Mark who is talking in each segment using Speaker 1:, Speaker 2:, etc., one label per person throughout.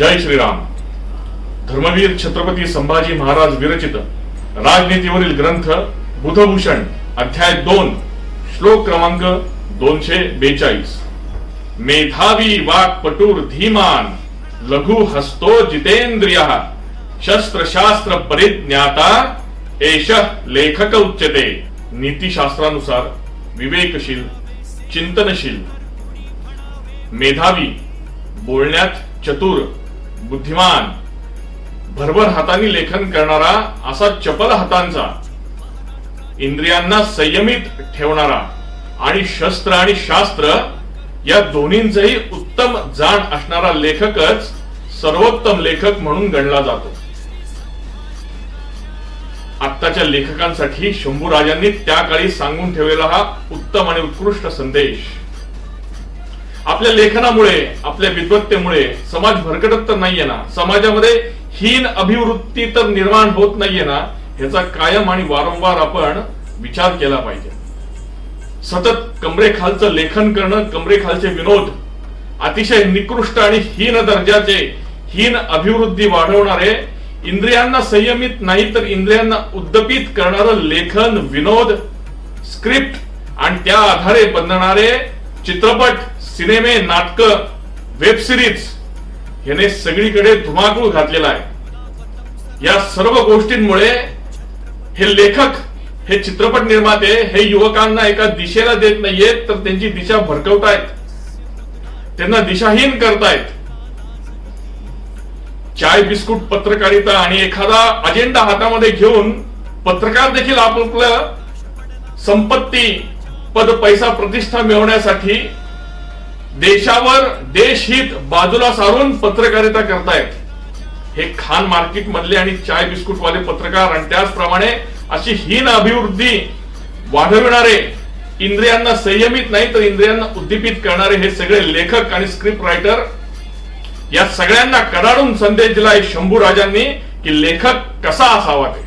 Speaker 1: जय श्रीराम. धर्मवीर छत्रपती संभाजी महाराज विरचित राजनीतीवरील ग्रंथ बुधभूषण अध्याय 2 श्लोक क्रमांक 242. मेधावी वाक्पटुर धीमान लघु हस्तो जितेंद्रियः शस्त्रशास्त्र परिज्ञाता एष लेखक उच्यते. नीतिशास्त्रानुसार विवेकशील, चिंतनशील, मेधावी, बोलण्यात चतुर, बुद्धिमान, भरभर हातांनी लेखन करणारा असा चपल हातांचा, इंद्रियांना संयमित ठेवणारा आणि शस्त्र आणि शास्त्र या दोन्हींचेही उत्तम जाण असणारा लेखकच सर्वोत्तम लेखक म्हणून गणला जातो. आत्ताच्या लेखकांसाठी शंभूराजांनी त्या काळी सांगून ठेवलेला हा उत्तम आणि उत्कृष्ट संदेश. आपल्या लेखनामुळे, आपल्या विद्वत्तेमुळे समाज भरकटत तर नाहीये ना, समाजामध्ये हीन अभिवृत्ती तर निर्माण होत नाहीये ना, ह्याचा कायम आणि वारंवार आपण विचार केला पाहिजे. सतत कमरेखालचं लेखन करणं, कमरेखालचे विनोद, अतिशय निकृष्ट आणि हीन दर्जाचे, हीन अभिवृद्धी वाढवणारे, इंद्रियांना संयमित नाही तर इंद्रियांना उद्दपित करणारं लेखन, विनोद, स्क्रिप्ट आणि त्या आधारे बनणारे चित्रपट, सिनेमे, नाटक, वेब सिरीज याने सगळीकडे धुमाकूळ घातलेला आहे. या सर्व गोष्टींमुळे हे लेखक, हे चित्रपट निर्माते हे युवकांना एका दिशेला देत नाहीयेत, तर त्यांची दिशा भरकवतायत, त्यांना दिशाहीन करतायत. चाय बिस्कुट पत्रकारिता आणि एखादा अजेंडा हातामध्ये घेऊन पत्रकार देखील आपलं संपत्ती, पद, पैसा, प्रतिष्ठा मिळवण्यासाठी देशावर देशहित बाजूला सारून पत्रकारिता करतायत. हे खान मार्केट मधले आणि चाय बिस्कुट वाले पत्रकार आणि त्याचप्रमाणे अशी हीन अभिवृद्धी वाढविणारे, इंद्रियांना संयमित नाही तर इंद्रियांना उद्दीपित करणारे हे सगळे लेखक आणि स्क्रिप्ट रायटर, या सगळ्यांना कडाडून संदेश दिलाय शंभूराजांनी की लेखक कसा असावा ते.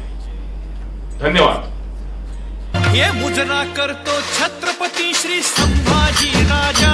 Speaker 1: धन्यवाद.
Speaker 2: हे मुजना करतो छत्रपती श्री संभाजी राजा.